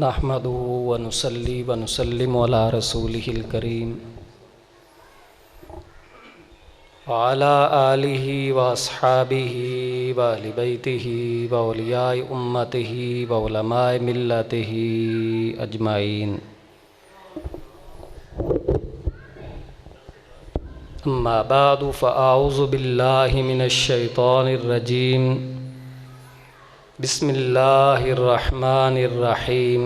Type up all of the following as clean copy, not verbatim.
नहमदुहु व नुसल्ली व नुसल्लिमु अला रसूलिहिल करीम व अला आलिहि व अस्हाबिहि व अहलि बैतिहि व औलियाए उम्मतिहि व उलमाए मिल्लतिहि अजमाइन। अम्मा बादु फ़अऊज़ु बिल्लाहि मिनश शैतानिर रजीम। बिस्मिल्लाहिर्रहमानिर्रहीम।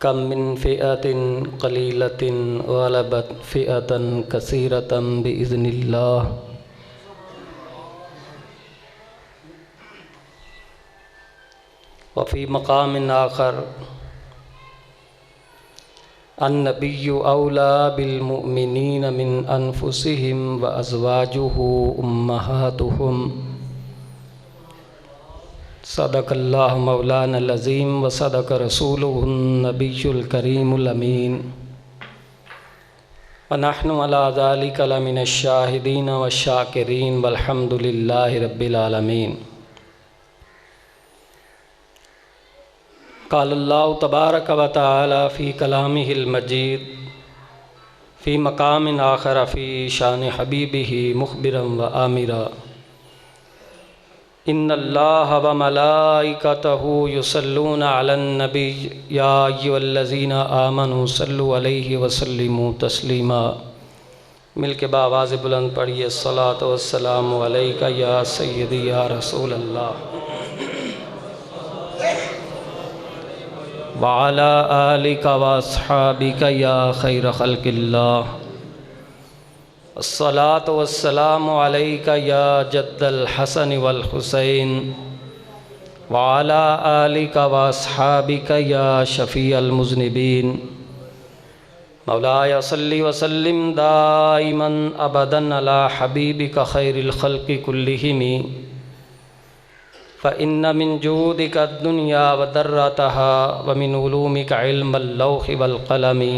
कम मिन फ़िअतिन क़लीलतिन ग़लबत फ़िअतन कसीरतन बिइज़्निल्लाह। व फ़ी मक़ामिन आख़र अन्नबिय्यु औला बिल मुअमिनीन मिन अनफुसिहिम व अज़वाजुहु उम्महातुहुम। सदक़ल्लाहु मौलानल अज़ीम व सदक़ रसूलुहुन नबियुल करीमुल अमीन। व नहनु अला ज़ालिका लमिनश शाहिदीन व शाकिरीन वल्हम्दुलिल्लाहि रब्बिल आलमीन। क़ालल्लाहु तबारक व तआला फ़ी कलामिहिल मजीद फ़ी मक़ामिन आख़र फ़ी शान हबीबिही मुख़बिरन व आमिरा। इन्नल्लाहा व मलाइकतहु युसल्लूना अलन नबी या अय्युहल्लज़ीना आमनू सल्लु अलैहि व सल्लिमू तस्लीमा। मिल के बावाज़ बुलंद पढ़िए अस्सलातु वस्सलामु अलैका या सय्यदी या रसूल अल्लाह व अला आलिका व अस्हाबिका या खैर खल्क़िल्लाह। अस्सलातु वस्सलामु अलैका या जद्दल हसन वल हुसैन व अला आलिका व अस्हाबिका या शफ़ीअल मुज़निबीन। मौलाया सल्लि व सल्लिम दाइमन अबदन अला हबीबिका खैरिल खल्क़ि कुल्लिहिम। फ़इन्न मिन जूदिका दुनिया व दर्रतहा व मिन उलूमिका इल्मल लौहि वल क़लमी।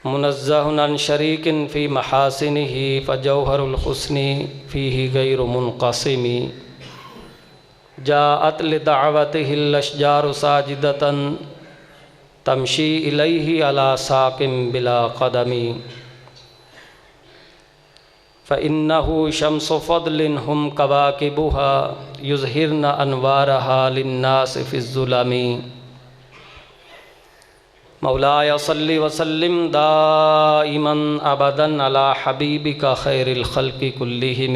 मुनज़्ज़हुन अन शरीकिन फ़ी महासिनिही फ़जौहरुल हुस्नि फ़ीही गैरु मुनक़सिमी। जाअत लिदअवतिहिल अशजारु साजिदतन तमशी इलैहि अला साक़िम बिला क़दमी। फ़इन्नहु शम्सु फ़द्लिन हुम कवाकिबुहा युज़हिरन अनवारहा लिन्नासि फ़िज़्ज़ुलमी। मौलाया सल्लि व सल्लिम दाइमन अबदन अला हबीबिका खैरिल खल्क़ि कुल्लिहिम।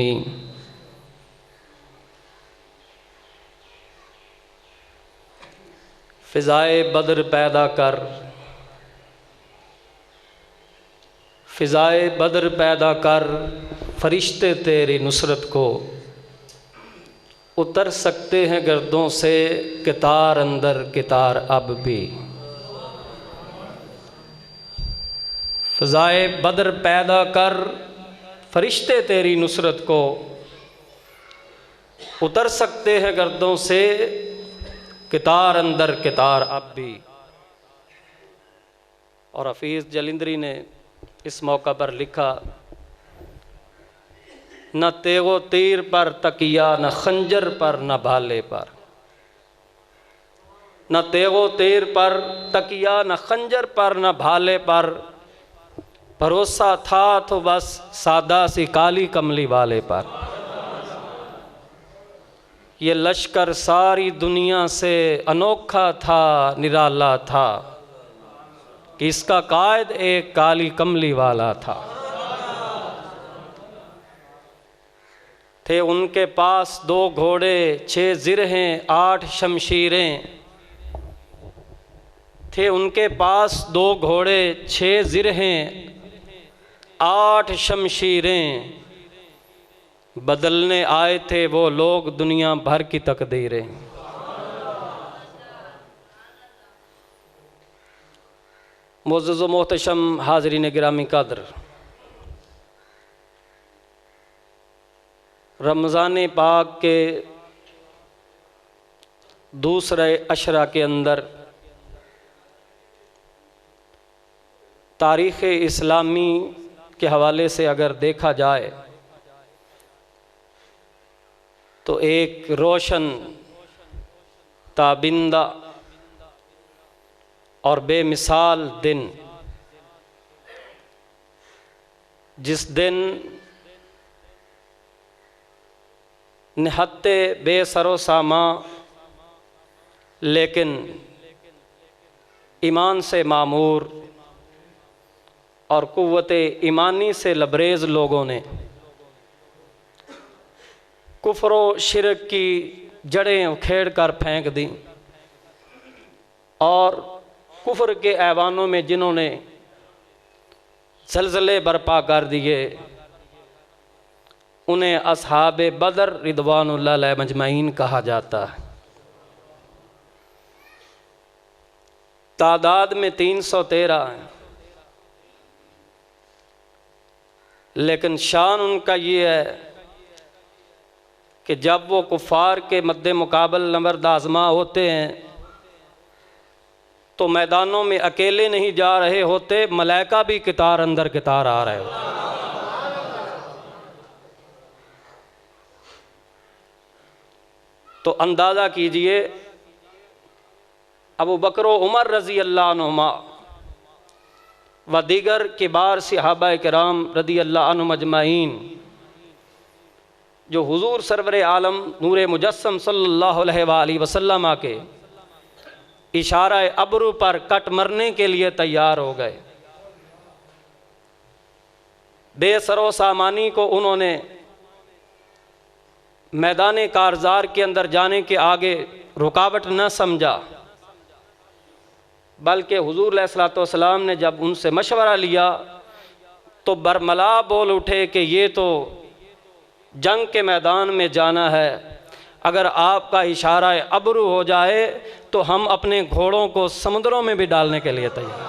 फ़िज़ाए बद्र पैदा कर, फ़िज़ाए बद्र पैदा कर, फ़रिश्ते तेरी नुसरत को उतर सकते हैं गर्दों से कितार अंदर कितार अब भी। फ़िज़ाए बद्र पैदा कर, फ़रिश्ते तेरी नुसरत को उतर सकते हैं गर्दों से कितार अंदर कितार अब भी। और हफ़ीज़ जलिंदरी ने इस मौका पर लिखा, न तेगो तीर पर तकिया न खंजर पर न भाले पर। न तेगो तीर पर तकिया न खंजर पर न भाले पर। भरोसा था तो बस सादा सी काली कमली वाले पर। ये लश्कर सारी दुनिया से अनोखा था निराला था कि इसका कायद एक काली कमली वाला था। थे उनके पास 2 घोड़े 6 ज़िरहें 8 शमशीरें। थे उनके पास 2 घोड़े 6 ज़िरहें 8 शमशीरें। बदलने आए थे वो लोग दुनिया भर की तकदीरें। मुअज़्ज़ज़ व मोहतशम हाज़रीन गिरामी कद्र, रमज़ान पाक के दूसरे अशरा के अंदर तारीख़ इस्लामी के हवाले से अगर देखा जाए तो एक रोशन ताबिंदा और बेमिसाल दिन, जिस दिन निहत्ते बेसरो सामा लेकिन ईमान से मामूर और कुव्वते ईमानी से लबरेज़ लोगों ने कुफ्र व शिरक की जड़ें उखेड़ कर फेंक दी और कुफ्र के ऐवानों में जिन्होंने ज़लज़ले बर्पा कर दिए उन्हें अस्हाबे बदर रिदवानुल्लाह अलैहि मजमईन कहा जाता है। तादाद में 313 हैं, लेकिन शान उनका ये है कि जब वो कुफ़ार के मद्दे मुकाबल नबर्द आज़मा होते हैं तो मैदानों में अकेले नहीं जा रहे होते, मलाइका भी कितार अंदर कितार आ रहे होते। तो अंदाज़ा कीजिए अबू बकर व उमर रज़ी अल्लाह अन्हुमा व दीगर किबार सहाबा किराम रज़ी अल्लाह अन्हुम अजमईन जो हुजूर सरवर आलम नूर मुजस्सम सल्लल्लाहु अलैहि वसल्लम के इशारा अबरू पर कट मरने के लिए तैयार हो गए। बेसरो सामानी को उन्होंने मैदान कारज़ार के अंदर जाने के आगे रुकावट न समझा, बल्कि हुजूर अलैहिस्सलातु वस्सलाम ने जब उनसे मशवरा लिया तो बरमला बोल उठे कि ये तो जंग के मैदान में जाना है, अगर आपका इशारा अबरू हो जाए तो हम अपने घोड़ों को समुद्रों में भी डालने के लिए तैयार।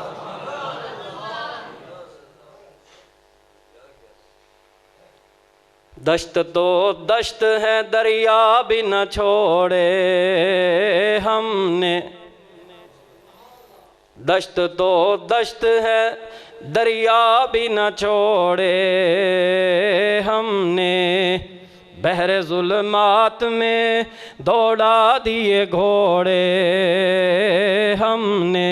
दश्त तो दश्त है दरिया भी न छोड़े हमने, दश्त तो दश्त है दरिया भी न छोड़े हमने, बहरे जुल्मात में दौड़ा दिए घोड़े हमने।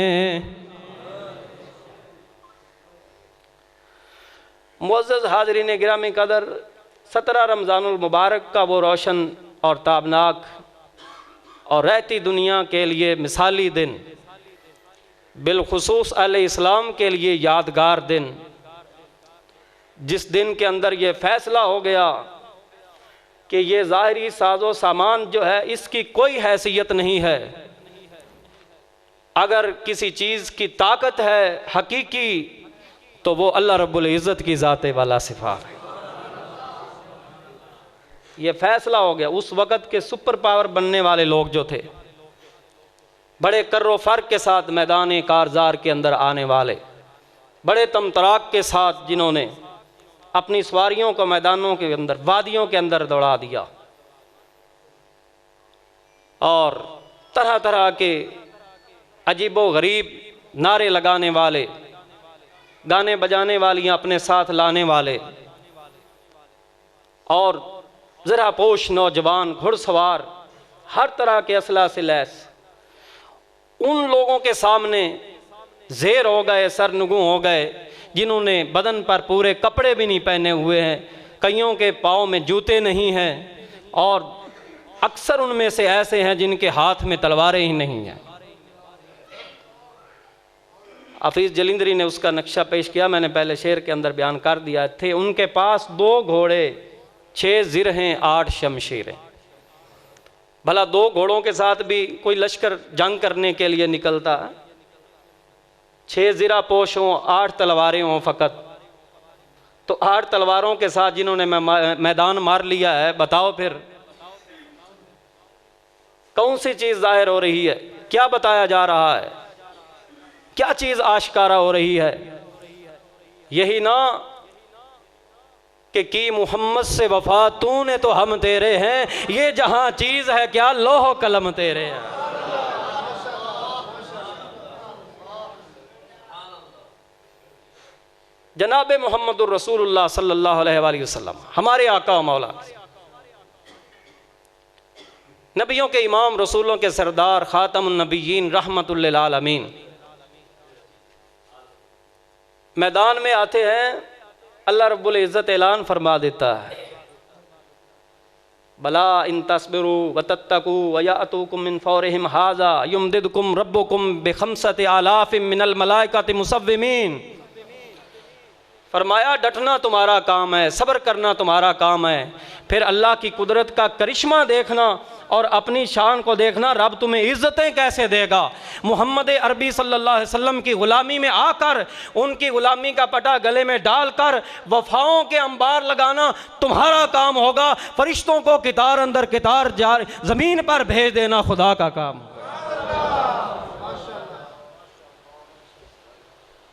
मुअज़्ज़ज़ हाज़रीन गिरामी कदर, 17 रमज़ानुल मुबारक का वो रोशन और ताबनाक और रहती दुनिया के लिए मिसाली दिन, बिलखुसूस अहले इस्लाम के लिए यादगार दिन, जिस दिन के अंदर ये फ़ैसला हो गया कि ये ज़ाहिरी साजो सामान जो है इसकी कोई हैसियत नहीं है, अगर किसी चीज़ की ताकत है हकीकी तो वो अल्लाह रब्बुल इज़्ज़त की ज़ाते वाला सिफ़ात है। ये फ़ैसला हो गया। उस वक़्त के सुपर पावर बनने वाले लोग जो थे, बड़े कर्रो फ़र्क के साथ मैदान कारज़ार के अंदर आने वाले, बड़े तमतराक के साथ जिन्होंने अपनी सवारियों को मैदानों के अंदर वादियों के अंदर दौड़ा दिया और तरह तरह के अजीबो गरीब नारे लगाने वाले, गाने बजाने वालियाँ अपने साथ लाने वाले और ज़रा पोश नौजवान घुड़सवार हर तरह के असला से लैस उन लोगों के सामने ज़ेर हो गए, सरनगू हो गए, जिन्होंने बदन पर पूरे कपड़े भी नहीं पहने हुए हैं, कईयों के पाँव में जूते नहीं हैं और अक्सर उनमें से ऐसे हैं जिनके हाथ में तलवारें ही नहीं हैं। हफीज़ जलिंदरी ने उसका नक्शा पेश किया, मैंने पहले शेर के अंदर बयान कर दिया थे। उनके पास 2 घोड़े, 6 ज़िरहें, 8 शमशीरें। भला 2 घोड़ों के साथ भी कोई लश्कर जंग करने के लिए निकलता, 6 ज़िरा पोश हों, 8 तलवारें हों फ़कत, तो 8 तलवारों के साथ जिन्होंने मैदान मार लिया है, बताओ फिर कौन सी चीज़ ज़ाहिर हो रही है, क्या बताया जा रहा है, क्या चीज़ आश्कारा हो रही है? यही ना कि मोहम्मद से वफा तूने तो हम तेरे हैं, ये जहां चीज़ है क्या लोह कलम तेरे हैं। जनाब मोहम्मदुर रसूलुल्लाह सल्लल्लाहु अलैहि वसल्लम हमारे आका व मौला नबियों के इमाम, रसूलों के सरदार, ख़ातमुन नबिय्यीन, रहमतुल लिल आलमीन मैदान में आते हैं। अल्लाह रब्बुल इज़्ज़त ऐलान फरमा देता है, बला इन तस्बिरू व तत्तकू व यातूकुम मिन फौरिहिम हाज़ा युमदिदकुम रब्बुकुम बिखम्सति आलाफिम मिनल मलाइकति मुसव्विमीन। फरमाया डटना तुम्हारा काम है, सब्र करना तुम्हारा काम है। फिर अल्लाह की कुदरत का करिश्मा देखना और अपनी शान को देखना, रब तुम्हें इज़्ज़तें कैसे देगा। मोहम्मद अरबी सल्लल्लाहु अलैहि वसल्लम की ग़ुलामी में आकर उनकी ग़ुलामी का पटा गले में डालकर वफ़ाओं के अंबार लगाना तुम्हारा काम होगा। फरिश्तों को कितार अंदर कितार ज़मीन पर भेज देना खुदा का काम।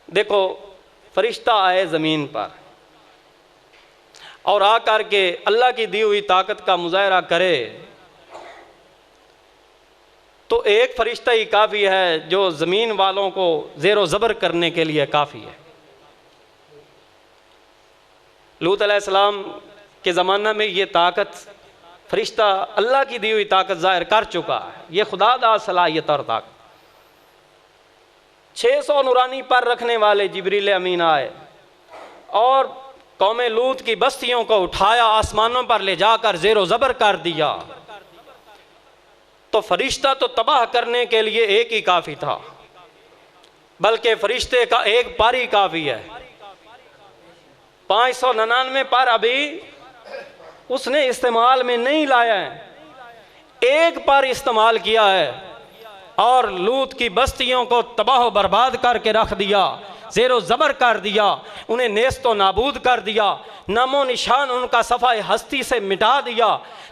देखो, फरिश्ता आए ज़मीन पर और आकर के अल्लाह की दी हुई ताकत का मुज़ाहरा करे तो एक फरिश्ता ही काफ़ी है जो ज़मीन वालों को ज़ेरो ज़बर करने के लिए काफ़ी है। लूत अलैहिस्सलाम के ज़माना में ये ताकत फरिश्ता अल्लाह की दी हुई ताकत ज़ाहिर कर चुका है। ये खुदा दा सलाहियत और ताकत। 600 नूरानी पर रखने वाले जिब्रील अमीन आए और कौम लूत की बस्तियों को उठाया, आसमानों पर ले जाकर ज़ेरो ज़बर कर दिया। तो फरिश्ता तो तबाह करने के लिए एक ही काफ़ी था, बल्कि फरिश्ते का एक पर ही काफ़ी है। 599 पर अभी उसने इस्तेमाल में नहीं लाया है, एक पर इस्तेमाल किया है और लूत की बस्तियों को तबाह बर्बाद करके रख दिया, ज़ेरो ज़बर कर दिया, उन्हें नेस्तो नाबूद कर दिया, नामो निशान उनका सफ़ाए हस्ती से मिटा दिया।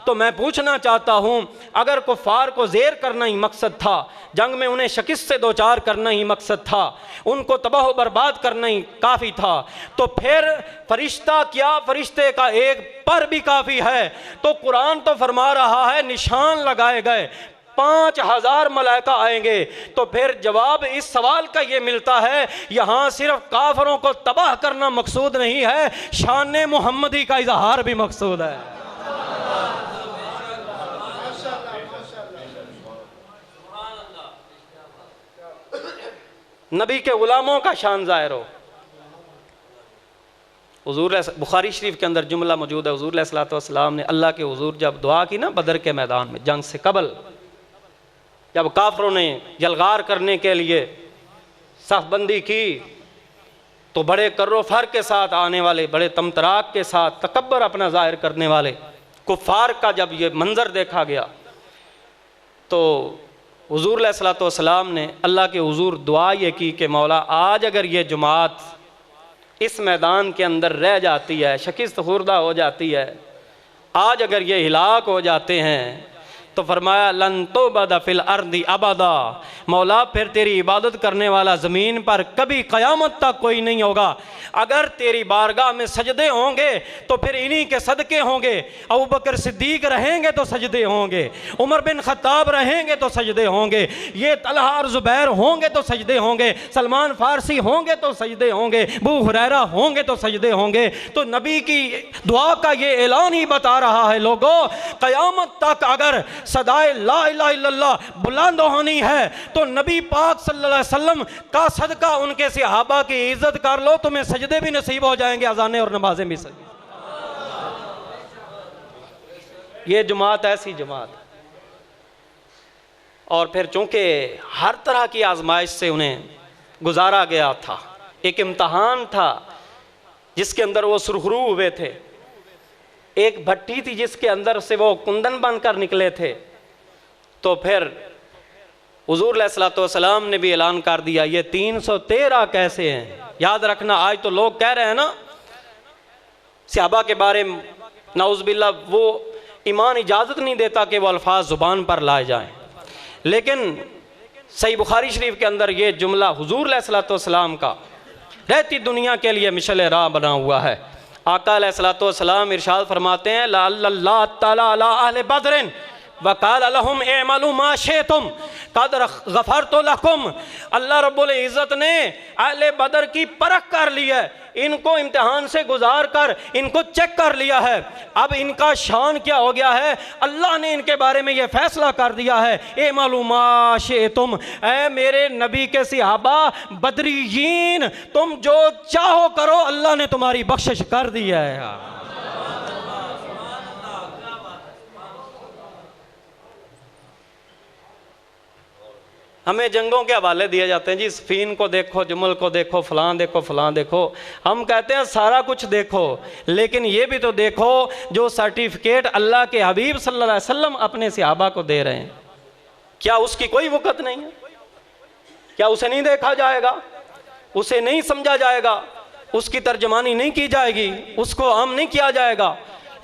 तो मैं पूछना चाहता हूँ, अगर कुफ़ार को ज़ेर करना ही मकसद था, जंग में उन्हें शिकस्त से दो चार करना ही मकसद था, उनको तबाह बर्बाद करना ही काफ़ी था, तो फिर फरिश्ता क्या, फरिश्ते का एक पर भी काफ़ी है। तो कुरान तो फरमा रहा है निशान लगाए गए, 5000 मलाइका आएंगे। तो फिर जवाब इस सवाल का ये मिलता है, यहाँ सिर्फ काफरों को तबाह करना मकसूद नहीं है, शान मुहम्मदी का इजहार भी मकसूद है। नबी के गुलामों का शान ज़ाहिर हो। हुजूर बुखारी शरीफ के अंदर जुमला मौजूद है, हुजूर सल्लल्लाहु अलैहि वसल्लम ने अल्लाह के हुजूर जब दुआ की ना बदर के मैदान में, जंग से कबल, जब काफरों ने यलगार करने के लिए सफ़बंदी की तो बड़े कर्रो फर के साथ आने वाले, बड़े तमतराक के साथ तकब्बर अपना ज़ाहिर करने वाले कुफ़ार का जब ये मंज़र देखा गया तो हुजूर सल्लल्लाहु अलैहि वसल्लम ने अल्लाह के हुजूर दुआ ये की कि मौला आज अगर ये जमात इस मैदान के अंदर रह जाती है, शिकस्त खुर्दा हो जाती है, आज अगर ये हिलाक हो जाते हैं, तो फरमाया लन तुबदा फिल अर्दी अबदा, मौला फिर तेरी इबादत करने वाला ज़मीन पर कभी क़यामत तक कोई नहीं होगा। अगर तेरी बारगाह में सजदे होंगे तो फिर इन्हीं के सदक़े होंगे। अबू बकर सिद्दीक रहेंगे तो सजदे होंगे, उमर बिन ख़त्ताब रहेंगे तो सजदे होंगे, ये तलहा और ज़ुबैर होंगे तो सजदे होंगे, सलमान फ़ारसी होंगे तो सजदे होंगे, अबू हुरैरा होंगे तो सजदे होंगे। तो नबी की दुआ का ये ऐलान ही बता रहा है, लोगों क़यामत तक अगर सदाए ला इलाहा इल्लल्लाह बुलंद होनी है तो नबी पाक सल्लल्लाहु अलैहि वसल्लम का सदका उनके सहाबा की इज्जत कर लो, तुम्हें सजदे भी नसीब हो जाएंगे, अज़ानें और नमाजें भी सही। ये जमात ऐसी जमात, और फिर चूंकि हर तरह की आजमाइश से उन्हें गुजारा गया था, एक इम्तहान था जिसके अंदर वो सुरखरू हुए थे, एक भट्टी थी जिसके अंदर से वो कुंदन बनकर निकले थे। तो फिर हुजूर सल्लल्लाहु अलैहि वसल्लम ने भी ऐलान कर दिया ये 313 कैसे हैं। याद रखना, आज तो लोग कह रहे हैं ना सहाबा के बारे में, नाउज़ुबिल्लाह, वो ईमान इजाज़त नहीं देता कि वो अल्फाज ज़ुबान पर लाए जाएं, लेकिन सही बुखारी शरीफ के अंदर ये जुमला हुजूर सल्लल्लाहु अलैहि वसल्लम का रहती दुनिया के लिए मिशल राह बना हुआ है। आका अलैहिस्सलातु वस्सलाम इरशाद फरमाते हैं ला अल्लाह ताला अला अहले बदरिन वक़ाल लहुम इअमलू मा शिअ्तुम क़द गफ़रतु लकुम। अल्लाह रब्बुल इज़्ज़त ने अहले बदर की परख कर ली है, इनको इम्तिहान से गुजार कर इनको चेक कर लिया है। अब इनका शान क्या हो गया है, अल्लाह ने इनके बारे में यह फैसला कर दिया है, इअमलू मा शिअ्तुम, ऐ मेरे नबी के सहाबा बदरीयीन, तुम जो चाहो करो, अल्लाह ने तुम्हारी बख्शिश कर दी है। हमें जंगों के हवाले दिए जाते हैं जी, स्फीन को देखो, जमल को देखो, फलां देखो, फलां देखो। हम कहते हैं सारा कुछ देखो, लेकिन ये भी तो देखो जो सर्टिफिकेट अल्लाह के हबीब सल्लल्लाहु अलैहि वसल्लम अपने सहाबा को दे रहे हैं, क्या उसकी कोई वक़्त नहीं है? क्या उसे नहीं देखा जाएगा? उसे नहीं समझा जाएगा? उसकी तर्जमानी नहीं की जाएगी? उसको आम नहीं किया जाएगा?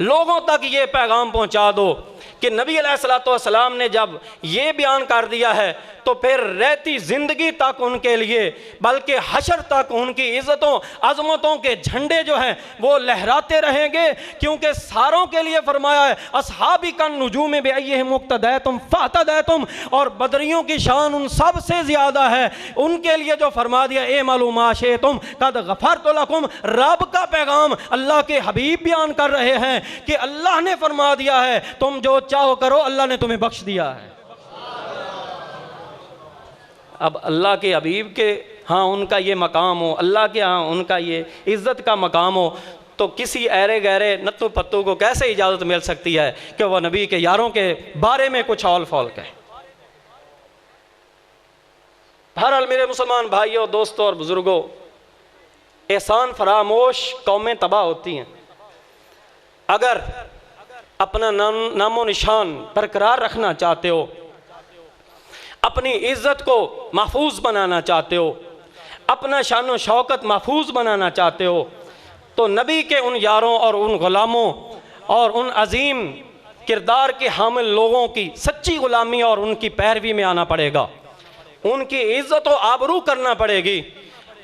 लोगों तक ये पैगाम पहुंचा दो कि नबी अलैहिस्सलातु वस्सलाम ने जब ये बयान कर दिया है तो फिर रहती ज़िंदगी तक उनके लिए, बल्कि हशर तक उनकी इज़्ज़तों अज़मतों के झंडे जो हैं वो लहराते रहेंगे, क्योंकि सारों के लिए फरमाया है अस्हाबी का नुजूम बिअय्यिहिम मुक्तदैतुम फहतदैतुम, और बदरियों की शान उन सब से ज़्यादा है। उनके लिए जो फरमा दिया इअमलू मा शिअ्तुम क़द गफ़रतु लकुम, रब का पैगाम अल्लाह के हबीब बयान कर रहे हैं कि अल्लाह ने फरमा दिया है तुम जो चाहो करो, अल्लाह ने तुम्हें बख्श दिया है। अब अल्लाह के हबीब के हाँ उनका ये मकाम हो, अल्लाह के हाँ उनका ये इज़्ज़त का मकाम हो, तो किसी ऐरे गहरे नत्थु पत्तू को कैसे इजाज़त मिल सकती है कि वह नबी के यारों के बारे में कुछ औल फौल कहे? बहरहाल मेरे मुसलमान भाइयों, दोस्तों और बुज़ुर्गों, एहसान फरामोश कौमें तबाह होती हैं। अगर अपना नामो निशान बरकरार रखना चाहते हो, अपनी इज़्ज़त को महफूज बनाना चाहते हो, अपना शान व शौकत महफूज बनाना चाहते हो, तो नबी के उन यारों और उन ग़ुलामों और उन अजीम किरदार के हामिल लोगों की सच्ची ग़ुलामी और उनकी पैरवी में आना पड़ेगा। उनकी इज़्ज़त व आबरू करना पड़ेगी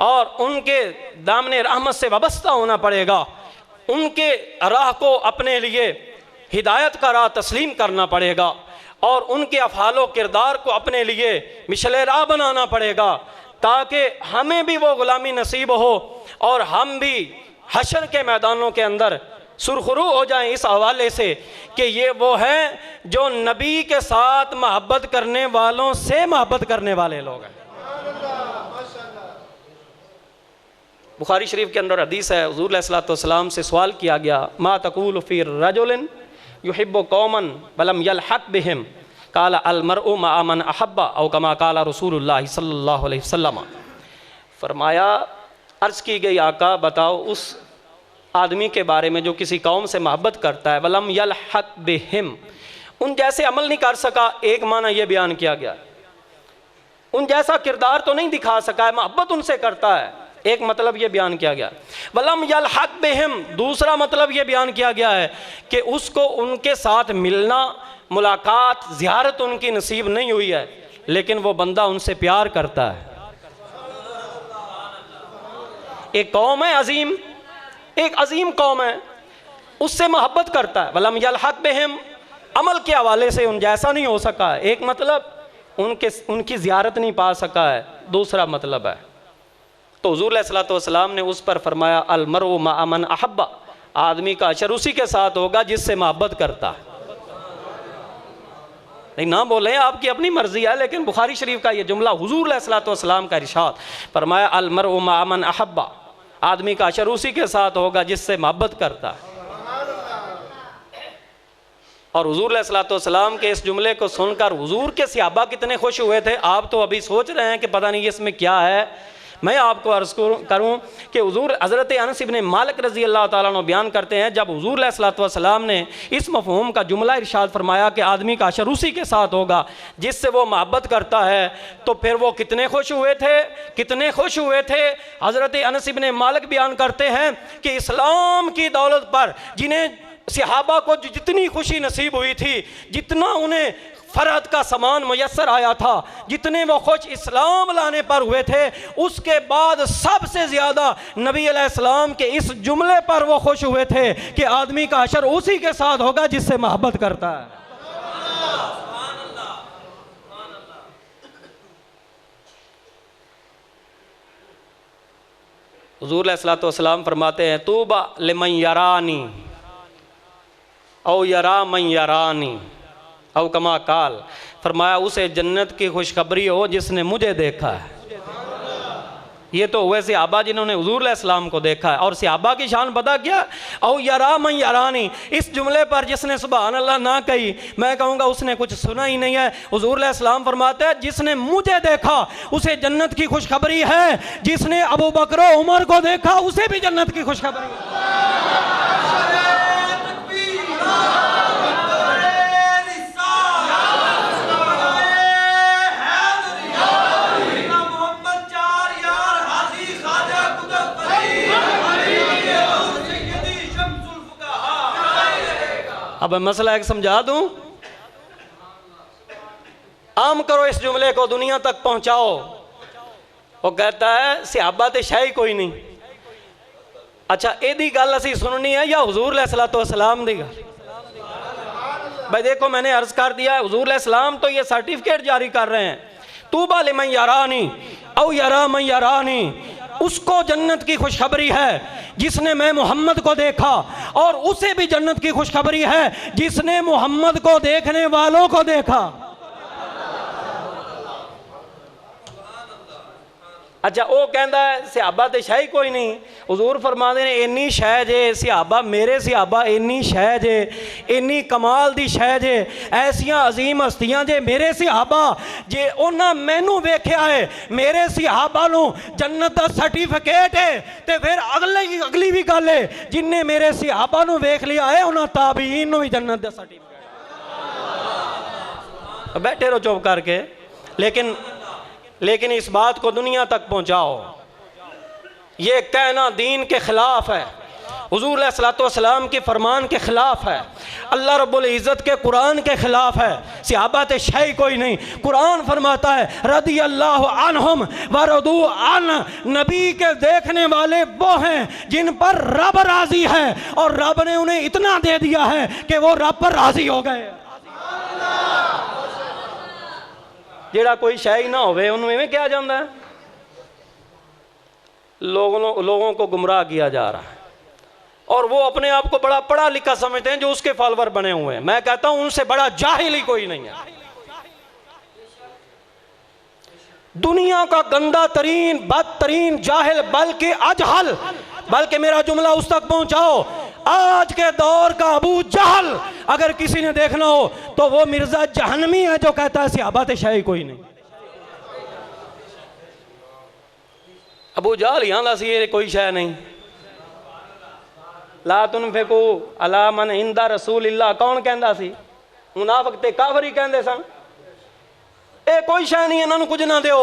और उनके दामने रहमत से वाबस्ता होना पड़ेगा। उनके राह को अपने लिए हिदायत का राह तस्लीम करना पड़ेगा और उनके अफ़ालो किरदार को अपने लिए मिशले राह बनाना पड़ेगा, ताकि हमें भी वो ग़ुलामी नसीब हो और हम भी हशर के मैदानों के अंदर सुरखरू हो जाएं इस हवाले से कि ये वो हैं जो नबी के साथ मोहब्बत करने वालों से मोहब्बत करने वाले लोग हैं। बुखारी शरीफ के अंदर हदीस है, हुज़ूर अलैहिस्सलातु वस्सलाम से सवाल किया गया, मा तक़ूलु फ़ी रजुलिन युहिब्बु कौमन वलम यल्हक़ बिहिम, क़ाला अल मरउ मअ मन अहब्बा औ कमा क़ाला रसूलुल्लाह सल्लल्लाहु अलैहि वसल्लम। फरमाया, अर्ज़ की गई आका बताओ उस आदमी के बारे में जो किसी कौम से मोहब्बत करता है, वलम यल्हक़ बिहिम, उन जैसे अमल नहीं कर सका। एक माना यह बयान किया गया, उन जैसा किरदार तो नहीं दिखा सका है, मोहब्बत उनसे करता है, एक मतलब ये बयान किया गया। वलम यल्हक़ बिहिम, दूसरा मतलब ये बयान किया गया है कि उसको उनके साथ मिलना, मुलाकात, ज़ियारत उनकी नसीब नहीं हुई है, लेकिन वो बंदा उनसे प्यार करता है। एक कौम है अजीम, एक अजीम कौम है, उससे मोहब्बत करता है। वलम यल्हक़ बिहिम, अमल के हवाले से उन जैसा नहीं हो सका है, एक मतलब उनकी ज़ियारत नहीं पा सका है, दूसरा मतलब है। तो हुज़ूर अलैहिस्सलातु वस्सलाम ने उस पर फरमाया अल मरउ मअ मन अहब्बा, आदमी का अशर उसी के साथ होगा जिससे मोहब्बत करता है। नहीं ना बोले, आपकी अपनी मर्जी है, लेकिन बुखारी शरीफ का ये जुमला हुज़ूर अलैहिस्सलातु वस्सलाम का इरशाद, फरमाया अल मरउ मअ मन अहब्बा, आदमी का अशर उसी के साथ होगा जिससे मोहब्बत करता है। और हुज़ूर अलैहिस्सलातु वस्सलाम के इस जुमले को सुनकर हुज़ूर के सहाबा कितने खुश हुए थे। आप तो अभी सोच रहे हैं कि पता नहीं इसमें क्या है। मैं आपको अर्ज़ करूं कि हुज़ूर हज़रत अनस इब्न मालिक रज़ी अल्लाह ताला अन्हु बयान करते हैं, जब हुज़ूर अलैहिस्सलातु वस्सलाम ने इस मफ़हूम का जुमला इरशाद फरमाया कि आदमी का अशर उसी के साथ होगा जिससे वो मोहब्बत करता है, तो फिर वो कितने खुश हुए थे, कितने खुश हुए थे। हज़रत अनस इब्न मालिक बयान करते हैं कि इस्लाम की दौलत पर जिन्हें सहाबा को जितनी खुशी नसीब हुई थी, जितना उन्हें फ़रहत का सामान मुयस्सर आया था, जितने वो खुश इस्लाम लाने पर हुए थे, उसके बाद सबसे ज़्यादा नबी अलैहिस्सलाम के इस जुमले पर वो खुश हुए थे कि आदमी का हशर उसी के साथ होगा जिससे मोहब्बत करता है। हुजूर अलैहिस्सलातु वस्सलाम फरमाते हैं तूबा लिमन यरानी औ यरा मन यरानी औ कमा काल, फरमाया उसे जन्नत की खुशखबरी हो जिसने मुझे देखा है। ये तो हुए सहाबा जिन्होंने हुजूर अलैहिस्सलाम को देखा है। और सहाबा की शान पता क्या, औ यरा मन यरानी, इस जुमले पर जिसने सुभान अल्लाह ना कही, मैं कहूँगा उसने कुछ सुना ही नहीं है। हुजूर अलैहिस्सलाम फरमाते हैं जिसने मुझे देखा उसे जन्नत की खुशखबरी है, जिसने अबू बकर उमर को देखा उसे भी जन्नत की खुशखबरी है। अब मसला एक समझा दूं, आम करो इस जुमले को, दुनिया तक पहुंचाओ। वो कहता है सहाबा ते शाही कोई नहीं। अच्छा एदी गल असी सुननी है या हुजूर अलैहिस्सलातु वस्सलाम दी गल? भाई देखो मैंने अर्ज कर दिया है, हुजूर अलैहिस्सलाम तो ये सर्टिफिकेट जारी कर रहे हैं, तूबा लिमन यरानी औ यरा मन यरानी, उसको जन्नत की खुशखबरी है जिसने मैं मोहम्मद को देखा, और उसे भी जन्नत की खुशखबरी है जिसने मोहम्मद को देखने वालों को देखा। अच्छा वो कहता है सहाबा ते शाही कोई नहीं। हुजूर फरमाते ने इन्नी शह जे सहाबा, मेरे सहाबा इन्नी शह जे, इन्नी कमाल दी शह जे, ऐसियां अजीम हस्तियां जे मेरे सहाबा, जे उन्हां मैनू वेख्या है, मेरे सहाबा नूं जन्नत दा सर्टिफिकेट है। ते फिर अगली भी गल है, जिन्ने मेरे सहाबा नूं वेख लिया है उन्हां ताबीईन नूं भी जन्नत दा सर्टिफिकेट। बैठे रहो चुप करके, लेकिन इस बात को दुनिया तक पहुंचाओ। ये कहना दीन के खिलाफ है, हुजूर अलैहिस्सलातु वस्सलाम के फरमान के खिलाफ है, अल्लाह रब्बुल इज़्ज़त के कुरान के खिलाफ है। सहाबा ते शै कोई नहीं। कुरान फरमाता है रदी अल्लाह अन्हुम व रदू अन, नबी के देखने वाले वो हैं जिन पर रब राजी है, और रब ने उन्हें इतना दे दिया है कि वो रब पर राजी हो गए। जेड़ा कोई शाही ना होवे उन्हें में क्या जाता है? लोगों को गुमराह किया जा रहा है, और वो अपने आप को बड़ा पढ़ा लिखा समझते हैं जो उसके फॉलोअर बने हुए हैं। मैं कहता हूं उनसे बड़ा जाहिल ही कोई नहीं है। दुनिया का गंदा तरीन बदतरीन जाहिल, बल्कि अजहल, बल्कि मेरा जुमला उस तक पहुंचाओ, आज के दौर का अबू जहल अगर किसी ने देखना हो तो वो मिर्जा जहनमी है जो कहता है सहाबा ते शाही कोई नहीं। अबू जहल यहाँ सी कोई शय नहीं। ला तुनफिकू अला मन इंदा रसूलिल्लाह कौन कहता सी? मुनाफिक ते काफर ही कहते सन। ये कोई शय नहीं, इन्होंने कुछ ना दो,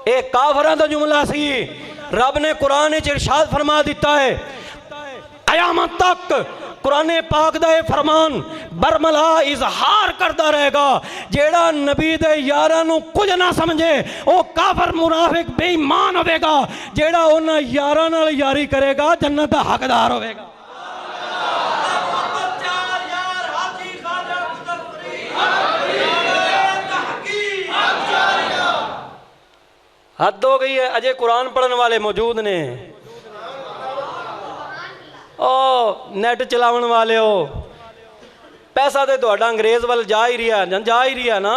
ये काफरां दा जुमला सी। रब ने कुरान च इरशाद फरमा दिता है, कयामत तक कुरान पाक दा फरमान बरमला इजहार करता रहेगा, जेड़ा नबी दे यारां नूं कुछ ना समझे वो काफर मुनाफिक बेईमान होवेगा, जेड़ा उन्हां यारां नाल यारी करेगा जन्नत दा हकदार होवेगा। हद हो गई है, अजय कुरान पढ़ने वाले मौजूद ने। ओ नेट चलावन वाले हो, पैसा तो तुहाडा अंग्रेज वाल जा ही रहा ना,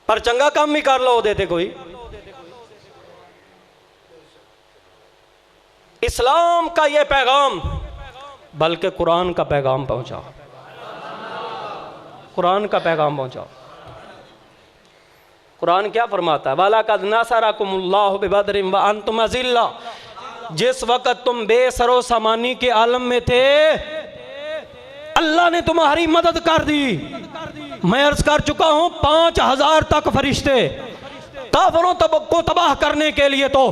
पर चंगा काम भी कर लो ओहदे ते कोई। इस्लाम का ये पैगाम, बल्कि कुरान का पैगाम पहुंचाओ, कुरान का पैगाम पहुंचाओ। कुरान क्या फरमाता है? वाला कद नसरकुमुल्लाहु बिबदरिन व अंतुम अज़िल्ला, जिस वक़्त तुम बेसरो सामानी के आलम में थे अल्लाह ने तुम्हारी मदद कर दी। मैं अर्ज कर चुका हूं 5000 तक फरिश्ते काफिरों को तबाह करने के लिए, तो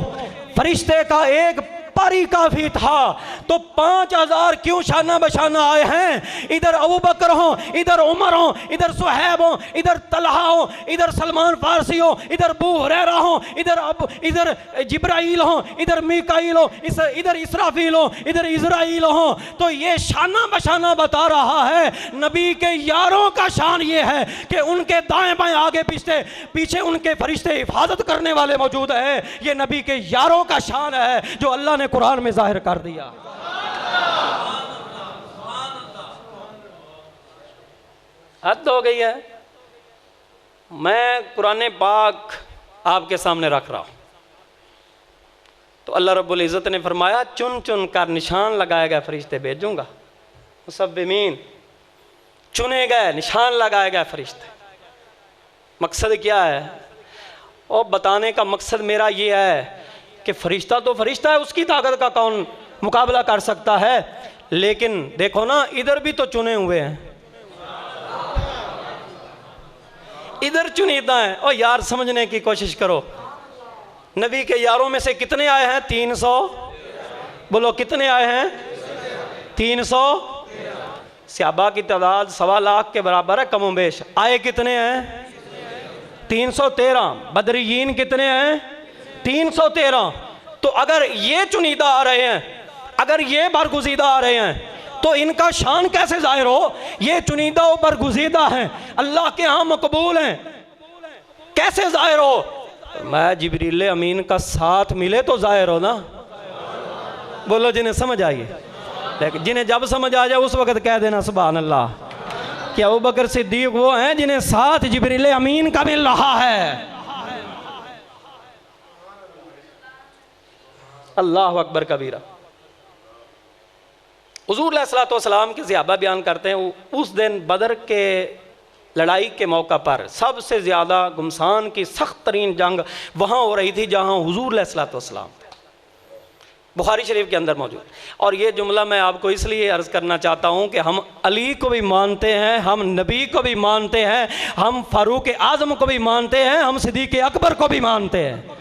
फरिश्ते का एक पर ही काफ़ी था। तो 5000 क्यों शाना बशाना आए हैं? इधर अबू बकर हो, इधर उमर हो, इधर सुहैब हो, इधर तलहा हो, इधर सलमान फारसी हो, इधर अबू हुरैरा हो, इधर जिब्राइल हो, इधर मीकाईल हो, इधर इसराफील हो, इधर इजराइल हो। तो ये शाना बशाना बता रहा है। नबी के यारों का शान ये है कि उनके दाएं बाएं आगे पीछे उनके फरिश्ते हिफाजत करने वाले मौजूद है। ये नबी के यारों का शान है जो अल्लाह ने कुरान में जाहिर कर दिया। हद हो गई है। मैं कुरान पाक आपके सामने रख रहा हूं तो अल्लाह रब्बुल इज़्ज़त ने फरमाया चुन चुन कर निशान लगाए गए फरिश्ते भेजूंगा। मुसव्विमीन, चुने गए, निशान लगाए गए फरिश्ते। मकसद क्या है? और बताने का मकसद मेरा ये है कि फरिश्ता तो फरिश्ता है, उसकी ताकत का कौन मुकाबला कर सकता है। लेकिन देखो ना, इधर भी तो चुने हुए हैं, इधर चुनिंदा है। और यार समझने की कोशिश करो, नबी के यारों में से कितने आए हैं? 300। बोलो कितने आए हैं? 300। सहाबा की तादाद 1.25 लाख के बराबर है कमो बेश। आए कितने हैं? 313। बदरीयीन कितने हैं? 313। तो अगर ये चुनिंदा आ रहे हैं, अगर ये बरगुज़ीदा आ रहे हैं, तो इनका शान कैसे जाहिर हो? ये चुनिंदा और बरगुज़ीदा हैं, अल्लाह के यहाँ मकबूल हैं, कैसे जाहिर हो? मैं जिब्रील अमीन का साथ मिले तो जाहिर हो ना। बोलो जिन्हें समझ आइए। लेकिन जिन्हें जब समझ आ जाए उस वक़्त कह देना सुभान अल्लाह। कि अबू बकर सिद्दीक वो हैं जिन्हें साथ जिब्रील अमीन का मिल रहा है। अल्लाह अकबर कबीरा। हुज़ूर अलैहिस्सलातु वस्सलाम के सहाबा बयान करते हैं उस दिन बदर के लड़ाई के मौका पर सबसे ज़्यादा गुमसान की सख्त तरीन जंग वहाँ हो रही थी जहाँ हुज़ूर अलैहिस्सलातु वस्सलाम थे। बुखारी शरीफ के अंदर मौजूद। और ये जुमला मैं आपको इसलिए अर्ज़ करना चाहता हूँ कि हम अली को भी मानते हैं, हम नबी को भी मानते हैं, हम फ़ारूक आज़म को भी मानते हैं, हम सिद्दीक़ अकबर को भी मानते हैं।